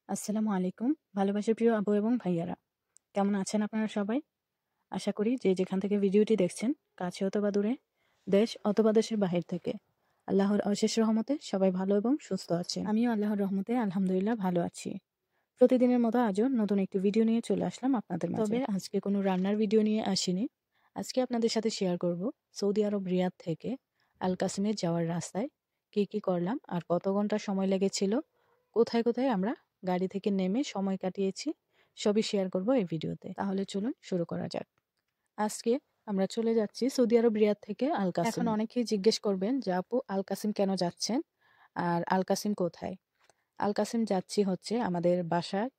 আসসালামু আলাইকুম। ভালোবাসার প্রিয় আপু এবং ভাইয়ারা। কেমন আছেন আপনারা সবাই? আশা করি যে যেখান থেকে ভিডিওটি দেখছেন, কাছে অথবা দূরে, দেশ অথবা দেশের বাহির থেকে, আল্লাহর অশেষ রহমতে সবাই ভালো এবং সুস্থ আছেন। আমিও আল্লাহর রহমতে আলহামদুলিল্লাহ ভালো আছি। প্রতিদিনের মতো আজও নতুন একটি ভিডিও নিয়ে চলে আসলাম আপনাদের মাঝে। তবে আজকে কোনো রান্নার ভিডিও নিয়ে আসিনি। আজকে আপনাদের সাথে শেয়ার করব সৌদি আরব রিয়াদ থেকে আল কাসিমে যাওয়ার রাস্তায় কি কি করলাম আর কত ঘন্টা সময় লেগেছিল, কোথায় কোথায় আমরা গাড়ি থেকে নেমে সময় কাটিয়েছি, সবই শেয়ার করব এই ভিডিওতে। তাহলে চলুন শুরু করা যাক। আজকে আমরা চলে যাচ্ছি সৌদি আরব রিয়াদ থেকে আল কাসিম। এখন অনেকেই জিজ্ঞেস করবেন যে আপু আল কাসিম কেন যাচ্ছেন আর আল কাসিম কোথায়? আল কাসিম যাচ্ছি হচ্ছে আমাদের বাসায়,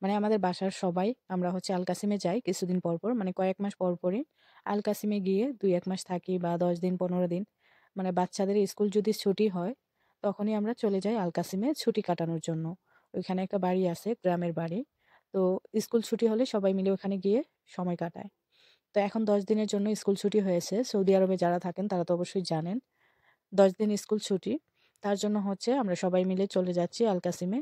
মানে আমাদের বাসার সবাই আমরা হচ্ছে আল কাসিমে যাই কিছুদিন পর পর, মানে কয়েক মাস পর পরই আল কাসিমে গিয়ে 2-1 মাস থাকি বা 10 দিন 15 দিন, মানে বাচ্চাদের স্কুল যদি ছুটি হয় তখনই আমরা চলে যাই আল কাসিমে ছুটি কাটানোর জন্য। ওইখানে একটা বাড়ি আছে, গ্রামের বাড়ি। তো স্কুল ছুটি হলে সবাই মিলে ওখানে গিয়ে সময় কাটায়। তো এখন 10 দিনের জন্য স্কুল ছুটি হয়েছে, সৌদি আরবে যারা থাকেন তারা তো অবশ্যই জানেন 10 দিন স্কুল ছুটি। তার জন্য হচ্ছে আমরা সবাই মিলে চলে যাচ্ছি আল কাসিমে,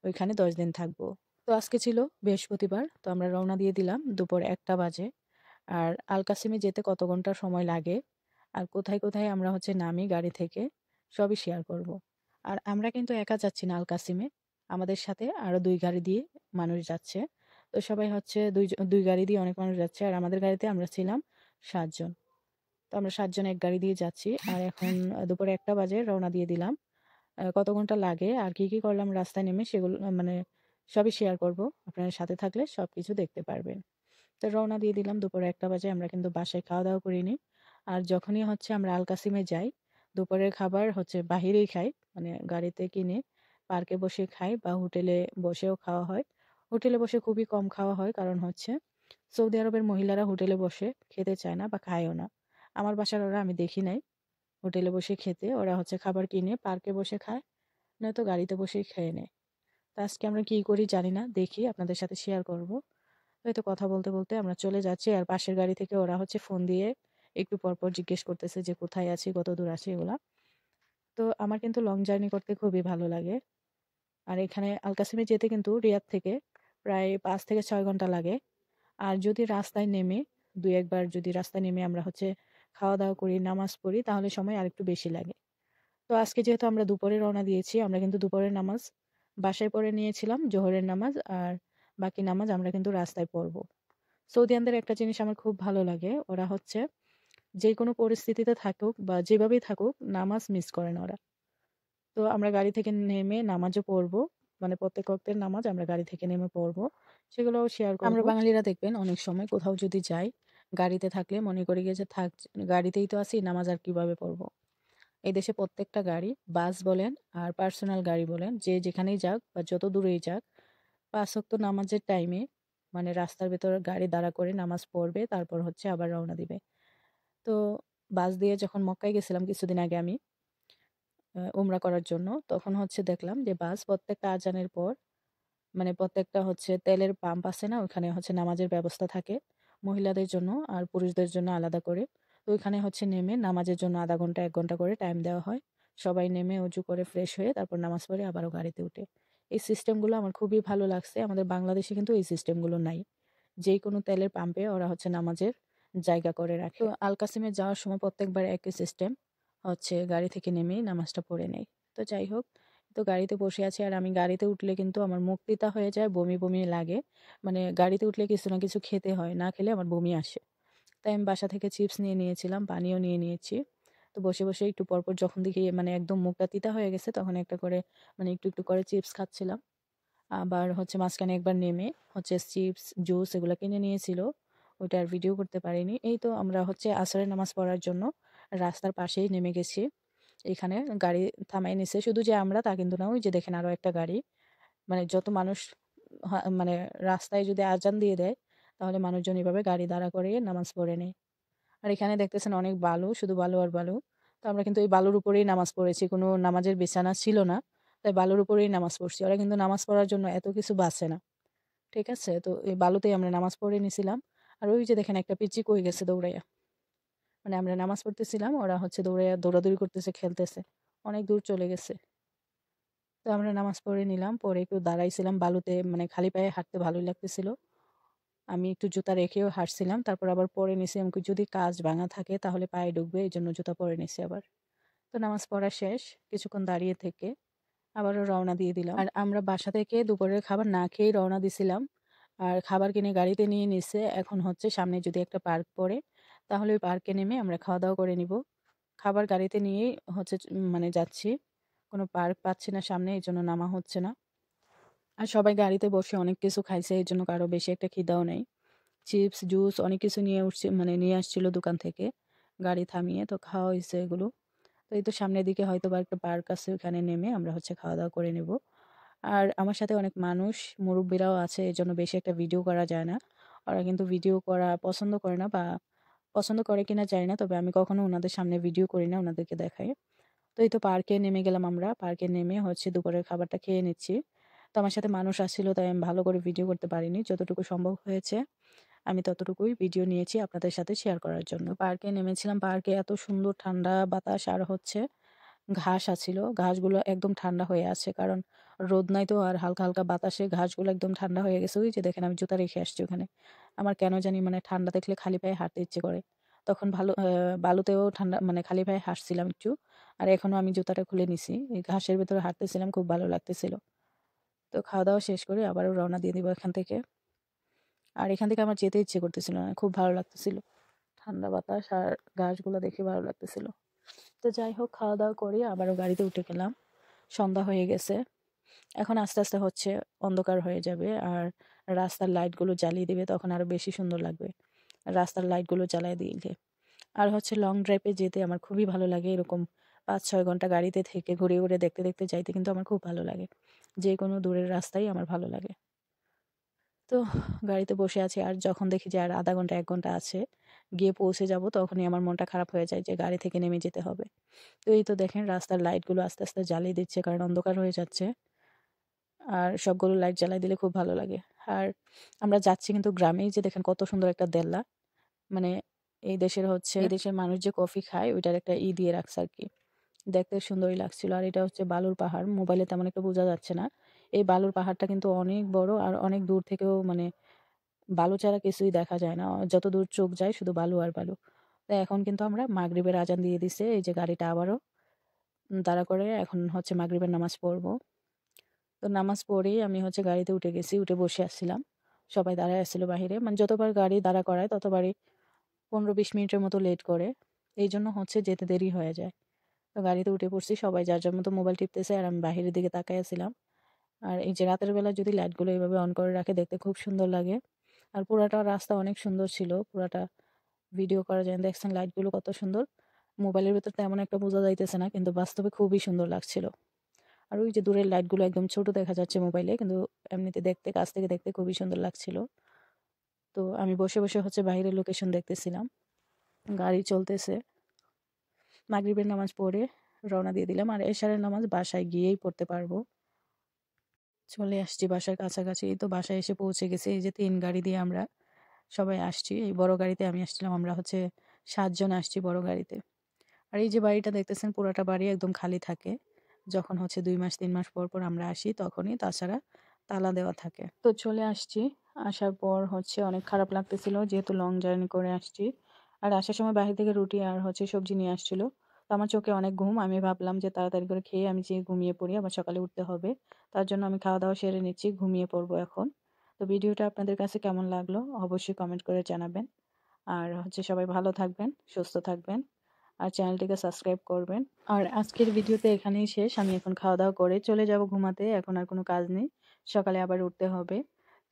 ওইখানে 10 দিন থাকবো। তো আজকে ছিল বৃহস্পতিবার, তো আমরা রওনা দিয়ে দিলাম দুপুর 1টা বাজে। আর আল কাসিমে যেতে কত ঘন্টা সময় লাগে আর কোথায় কোথায় আমরা হচ্ছে নামি গাড়ি থেকে, সবই শেয়ার করব। আর আমরা কিন্তু একা যাচ্ছি না আল কাসিমে, আমাদের সাথে আরো 2 গাড়ি দিয়ে মানুষ যাচ্ছে। তো সবাই হচ্ছে দুই গাড়ি দিয়ে অনেক মানুষ যাচ্ছে, আর আমাদের গাড়িতে আমরা ছিলাম 7 জন। তো আমরা 7 জন এক গাড়ি দিয়ে যাচ্ছি। আর এখন দুপুরে 1টা বাজে, রওনা দিয়ে দিলাম। কত ঘন্টা লাগে আর কি কি করলাম রাস্তায় নেমে সেগুলো মানে সবই শেয়ার করব। আপনারা সাথে থাকলে সবকিছু দেখতে পারবেন। তো রওনা দিয়ে দিলাম দুপুরে 1টা বাজে। আমরা কিন্তু বাসায় খাওয়া দাওয়া করিনি। আর যখনই হচ্ছে আমরা আল কাসিমে যাই, দুপুরের খাবার হচ্ছে বাহিরেই খাই, মানে গাড়িতে কিনে পার্কে বসে খাই বা হোটেলে বসেও খাওয়া হয়। হোটেলে বসে খুবই কম খাওয়া হয়, কারণ হচ্ছে সৌদি আরবের মহিলারা হোটেলে বসে খেতে চায় না বা খায়ও না। আমার বাসার ওরা আমি দেখি নাই হোটেলে বসে খেতে, ওরা হচ্ছে খাবার কিনে পার্কে বসে খায়, নয়তো গাড়িতে বসেই খেয়ে নেয়। তো আজকে আমরা কি করি জানি না, দেখি আপনাদের সাথে শেয়ার করব। হয়তো কথা বলতে বলতে আমরা চলে যাচ্ছি, আর পাশের গাড়ি থেকে ওরা হচ্ছে ফোন দিয়ে একটু পর পর জিজ্ঞেস করতেছে যে কোথায় আছি, কত দূর আছি, এগুলা। তো আমার কিন্তু লং জার্নি করতে খুবই ভালো লাগে। আর এখানে আল কাসিমে যেতে কিন্তু রিয়াদ থেকে প্রায় 5 থেকে 6 ঘন্টা লাগে। আর যদি রাস্তায় নেমে দুই একবার যদি রাস্তায় নেমে আমরা হচ্ছে খাওয়া দাওয়া করি, নামাজ পড়ি, তাহলে সময় আরেকটু বেশি লাগে। তো আজকে যেহেতু আমরা দুপুরে রওনা দিয়েছি, আমরা কিন্তু দুপুরের নামাজ বাসায় পড়ে নিয়েছিলাম, জোহরের নামাজ, আর বাকি নামাজ আমরা কিন্তু রাস্তায় পড়ব। সৌদিয়ানদের একটা জিনিস আমার খুব ভালো লাগে, ওরা হচ্ছে যে কোনো পরিস্থিতিতে থাকুক বা যেভাবেই থাকুক নামাজ মিস করে না ওরা। তো আমরা গাড়ি থেকে নেমে নামাজও পড়বো, মানে প্রত্যেক ওয়াক্তের নামাজ আমরা গাড়ি থেকে নেমে পড়বো, সেগুলোও শেয়ার করব। আমরা বাঙালিরা দেখবেন অনেক সময় কোথাও যদি যাই, গাড়িতে থাকলে মনে করি গিয়ে যে থাক, গাড়িতেই তো আছি, নামাজ আর কিভাবে পড়বো। এই দেশে প্রত্যেকটা গাড়ি, বাস বলেন আর পার্সোনাল গাড়ি বলেন, যে যেখানেই যাক বা যত দূরেই যাক, 5 ওয়াক্ত নামাজের টাইমে মানে রাস্তার ভেতর গাড়ি দাঁড়া করে নামাজ পড়বে, তারপর হচ্ছে আবার রওনা দিবে। তো বাস দিয়ে যখন মক্কায় গেছিলাম কিছুদিন আগে আমি উমরা করার জন্য, তখন হচ্ছে দেখলাম যে বাস প্রত্যেকটা আজানের পর, মানে প্রত্যেকটা হচ্ছে তেলের পাম্প আছে না, ওখানে হচ্ছে নামাজের ব্যবস্থা থাকে মহিলাদের জন্য আর পুরুষদের জন্য আলাদা করে। তো ওইখানে হচ্ছে নেমে নামাজের জন্য আধা ঘন্টা 1 ঘন্টা করে টাইম দেওয়া হয়। সবাই নেমে অজু করে ফ্রেশ হয়ে তারপর নামাজ পড়ে আবারও গাড়িতে উঠে। এই সিস্টেমগুলো আমার খুবই ভালো লাগছে। আমাদের বাংলাদেশে কিন্তু এই সিস্টেমগুলো নাই। যেই কোনো তেলের পাম্পে ওরা হচ্ছে নামাজের জায়গা করে রাখে। তো আল কাসিমে যাওয়ার সময় প্রত্যেকবার একই সিস্টেম, হচ্ছে গাড়ি থেকে নেমেই নামাজটা পড়ে নেই। তো যাই হোক, তো গাড়িতে বসে আছি, আর আমি গাড়িতে উঠলে কিন্তু আমার মুখ তিতা হয়ে যায়, বমি বমি লাগে। মানে গাড়িতে উঠলে কিছু না কিছু খেতে হয়, না খেলে আমার বমি আসে। তাই আমি বাসা থেকে চিপস নিয়ে নিয়েছিলাম, পানিও নিয়ে নিয়েছি। তো বসে বসে একটু পরপর যখন দেখি মানে একদম মুখটা তিতা হয়ে গেছে, তখন একটা করে মানে একটু একটু করে চিপস খাচ্ছিলাম। আবার হচ্ছে মাঝখানে একবার নেমে হচ্ছে চিপস জুস এগুলো কিনে নিয়েছিল, ওইটা আর ভিডিও করতে পারিনি। এই তো আমরা হচ্ছে আসরের নামাজ পড়ার জন্য রাস্তার পাশেই নেমে গেছি। এখানে গাড়ি থামাই নিছে, শুধু যে আমরা তা কিন্তু না, ওই যে দেখেন আরো একটা গাড়ি, মানে যত মানুষ মানে রাস্তায় যদি আজান দিয়ে দেয়, তাহলে মানুষজন এভাবে গাড়ি দাঁড়া করে নামাজ পড়ে নেয়। আর এখানে দেখতেছেন অনেক বালু, শুধু বালু আর বালু। তো আমরা কিন্তু এই বালুর উপরেই নামাজ পড়েছি, কোনো নামাজের বিছানা ছিল না, তাই বালুর উপরেই নামাজ পড়ছি। ওরা কিন্তু নামাজ পড়ার জন্য এত কিছু বাঁচে না, ঠিক আছে? তো এই বালুতেই আমরা নামাজ পড়ে নিছিলাম। আর ওই যে দেখেন একটা পিচ্চি কই গেছে দৌড়াইয়া, মানে আমরা নামাজ পড়তেছিলাম, ওরা হচ্ছে দৌড়াইয়া দৌড়াদৌড়ি করতেছে, খেলতেছে, অনেক দূর চলে গেছে। তো আমরা নামাজ পড়ে নিলাম, পরে একটু দাঁড়াইছিলাম বালুতে, মানে খালি পায়ে হাঁটতে ভালোই লাগতেছিল। আমি একটু জুতা রেখেও হাঁটছিলাম, তারপর আবার পরে নিছি, আমাকে যদি কাঁচ ভাঙা থাকে তাহলে পায়ে ঢুকবে, এই জন্য জুতা পরে নিছি আবার। তো নামাজ পড়া শেষ, কিছুক্ষণ দাঁড়িয়ে থেকে আবারও রওনা দিয়ে দিলাম। আর আমরা বাসা থেকে দুপুরের খাবার না খেয়েই রওনা দিছিলাম, আর খাবার কিনে গাড়িতে নিয়ে নিছে। এখন হচ্ছে সামনে যদি একটা পার্ক পড়ে তাহলে ওই পার্কে নেমে আমরা খাওয়া দাওয়া করে নিব। খাবার গাড়িতে নিয়েই হচ্ছে মানে যাচ্ছি, কোনো পার্ক পাচ্ছি না সামনে, এই জন্য নামা হচ্ছে না। আর সবাই গাড়িতে বসে অনেক কিছু খাইছে, এই জন্য কারো বেশি একটা খিদাও নেই। চিপস, জুস অনেক কিছু নিয়ে উঠছে, মানে নিয়ে আসছিল দোকান থেকে, গাড়ি থামিয়ে তো খাওয়া হয়েছে এগুলো। তো এই তো সামনের দিকে হয়তো বা একটা পার্ক আছে, ওখানে নেমে আমরা হচ্ছে খাওয়া দাওয়া করে নেব। আর আমার সাথে অনেক মানুষ, মুরব্বীরাও আছে, এই জন্য বেশি একটা ভিডিও করা যায় না। ওরা কিন্তু ভিডিও করা পছন্দ করে না, বা পছন্দ করে কিনা জানি না, তবে আমি কখনো ওনাদের সামনে ভিডিও করি না, ওনাদেরকে দেখাই। তো এই তো পার্কে নেমে গেলাম আমরা, পার্কে নেমে হচ্ছে দুপুরের খাবারটা খেয়ে নিচ্ছি। তো আমার সাথে মানুষ আসছিল, তাই আমি ভালো করে ভিডিও করতে পারিনি, যতটুকু সম্ভব হয়েছে আমি ততটুকুই ভিডিও নিয়েছি আপনাদের সাথে শেয়ার করার জন্য। পার্কে নেমেছিলাম, পার্কে এত সুন্দর ঠান্ডা বাতাস, আর হচ্ছে ঘাস আছিল, ঘাসগুলো একদম ঠান্ডা হয়ে আছে, কারণ রোদ নাই তো, আর হালকা হালকা বাতাসে ঘাসগুলো একদম ঠান্ডা হয়ে গেছে। ওই যে দেখেন আমি জুতা রেখে আসছি ওখানে। আমার কেন জানি মানে ঠান্ডা দেখলে খালি পায়ে হাঁটতে ইচ্ছে করে। তখন বালুতেও ঠান্ডা, মানে খালি পায়ে হাঁটছিলাম একটু, আর এখনো আমি জুতাটা খুলে নিছি, এই ঘাসের ভেতরে হাঁটতেছিলাম, খুব ভালো লাগতেছিল। তো খাওয়া দাওয়া শেষ করে আবারও রওনা দিয়ে দিব এখান থেকে। আর এখান থেকে আমার যেতে ইচ্ছে করতেছিল না, খুব ভালো লাগতেছিল, ঠান্ডা বাতাস আর গাছগুলো দেখে ভালো লাগতেছিল। তো যাই হোক, খাওয়া দাওয়া করে আবারও গাড়িতে উঠে গেলাম। সন্ধ্যা হয়ে গেছে, এখন আস্তে আস্তে হচ্ছে অন্ধকার হয়ে যাবে, আর রাস্তার লাইটগুলো জ্বালিয়ে দিবে, তখন আরো বেশি সুন্দর লাগবে রাস্তার লাইটগুলো জ্বালিয়ে দিলে। আর হচ্ছে লং ড্রাইভে যেতে আমার খুবই ভালো লাগে, এরকম 5-6 ঘন্টা গাড়িতে থেকে ঘুরে ঘুরে দেখতে দেখতে যাইতে কিন্তু আমার খুব ভালো লাগে, যে কোনো দূরের রাস্তাই আমার ভালো লাগে। তো গাড়িতে বসে আছি, আর যখন দেখি যে আর আধা ঘন্টা 1 ঘন্টা আছে গিয়ে পৌঁছে যাব, তখনই আমার মনটা খারাপ হয়ে যায় যে গাড়ি থেকে নেমে যেতে হবে। তো এই তো দেখেন রাস্তার লাইটগুলো আস্তে আস্তে জ্বালিয়ে দিচ্ছে, কারণ অন্ধকার হয়ে যাচ্ছে, আর সবগুলো লাইট জ্বালাই দিলে খুব ভালো লাগে। আর আমরা যাচ্ছি কিন্তু গ্রামেই, যে দেখেন কত সুন্দর একটা দেল্লা, মানে এই দেশের হচ্ছে, এই দেশের মানুষ যে কফি খায় ওইটার একটা দিয়ে রাখছে আর কি, দেখতে সুন্দরই লাগছিল। আর এটা হচ্ছে বালুর পাহাড়, মোবাইলে তেমন একটা বোঝা যাচ্ছে না। এই বালুর পাহাড়টা কিন্তু অনেক বড়, আর অনেক দূর থেকেও মানে বালু ছাড়া কিছুই দেখা যায় না, যত দূর চোখ যায় শুধু বালু আর বালু। তো এখন কিন্তু আমরা মাগরিবের আজান দিয়ে দিছে, এই যে গাড়িটা আবারও দাঁড়া করে এখন হচ্ছে মাগরিবের নামাজ পড়বো। তো নামাজ পড়েই আমি হচ্ছে গাড়িতে উঠে গেছি, উঠে বসে আসছিলাম, সবাই দাঁড়ায় আসছিল বাহিরে, মানে যতবার গাড়ি দাঁড়া করায় ততবারই 15-20 মিনিটের মতো লেট করে, এই জন্য হচ্ছে যেতে দেরি হয়ে যায়। তো গাড়িতে উঠে পড়ছি, সবাই যার যার মতো মোবাইল টিপতেছে, আর আমি বাহিরের দিকে তাকাই আছিলাম। আর এই যে রাতের বেলা যদি লাইটগুলো এইভাবে অন করে রাখে দেখতে খুব সুন্দর লাগে। আর পুরাটা রাস্তা অনেক সুন্দর ছিল, পুরাটা ভিডিও করা যায়, দেখছেন লাইটগুলো কত সুন্দর। মোবাইলের ভেতর তেমন একটা বোঝা যাইতেছে না, কিন্তু বাস্তবে খুবই সুন্দর লাগছিল। আর ওই যে দূরের লাইটগুলো একদম ছোট দেখা যাচ্ছে মোবাইলে, কিন্তু এমনিতে দেখতে, কাছ থেকে দেখতে খুবই সুন্দর লাগছিল। তো আমি বসে বসে হচ্ছে বাইরের লোকেশন দেখতেছিলাম, গাড়ি চলতেছে। মাগরিবের নামাজ পড়ে রওনা দিয়ে দিলাম, আর এশারের নামাজ বাসায় গিয়েই পড়তে পারবো। চলে আসছি বাসার কাছাকাছি, এই তো বাসায় এসে পৌঁছে গেছি। এই যে 3 গাড়ি দিয়ে আমরা সবাই আসছি, এই বড় গাড়িতে আমি আসছিলাম, আমরা হচ্ছে 7 জন আসছি বড় গাড়িতে। আর এই যে বাড়িটা দেখতেছেন, পুরাটা বাড়ি একদম খালি থাকে যখন হচ্ছে 2 মাস 3 মাস পর পর আমরা আসি তখনই, তাছাড়া তালা দেওয়া থাকে। তো চলে আসছি, আসার পর হচ্ছে অনেক খারাপ লাগতেছিল, যেহেতু লং জার্নি করে আসছি। আর আসার সময় বাইরে থেকে রুটি আর হচ্ছে সবজি নিয়ে আসছিল। তো আমার চোখে অনেক ঘুম, আমি ভাবলাম যে তাড়াতাড়ি করে খেয়ে আমি যে ঘুমিয়ে পড়ি, আবার সকালে উঠতে হবে। তার জন্য আমি খাওয়া দাওয়া সেরে নিচ্ছি, ঘুমিয়ে পড়বো এখন। তো ভিডিওটা আপনাদের কাছে কেমন লাগলো অবশ্যই কমেন্ট করে জানাবেন। আর হচ্ছে সবাই ভালো থাকবেন, সুস্থ থাকবেন, আর চ্যানেলটিকে সাবস্ক্রাইব করবেন। আর আজকের ভিডিওতে এখানেই শেষ, আমি এখন খাওয়া দাওয়া করে চলে যাব ঘুমাতে, এখন আর কোনো কাজ নেই, সকালে আবার উঠতে হবে।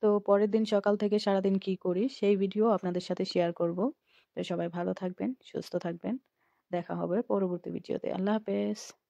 তো পরের দিন সকাল থেকে সারাদিন কি করি সেই ভিডিও আপনাদের সাথে শেয়ার করব। তো সবাই ভালো থাকবেন, সুস্থ থাকবেন, দেখা হবে পরবর্তী ভিডিওতে। আল্লাহ হাফেজ।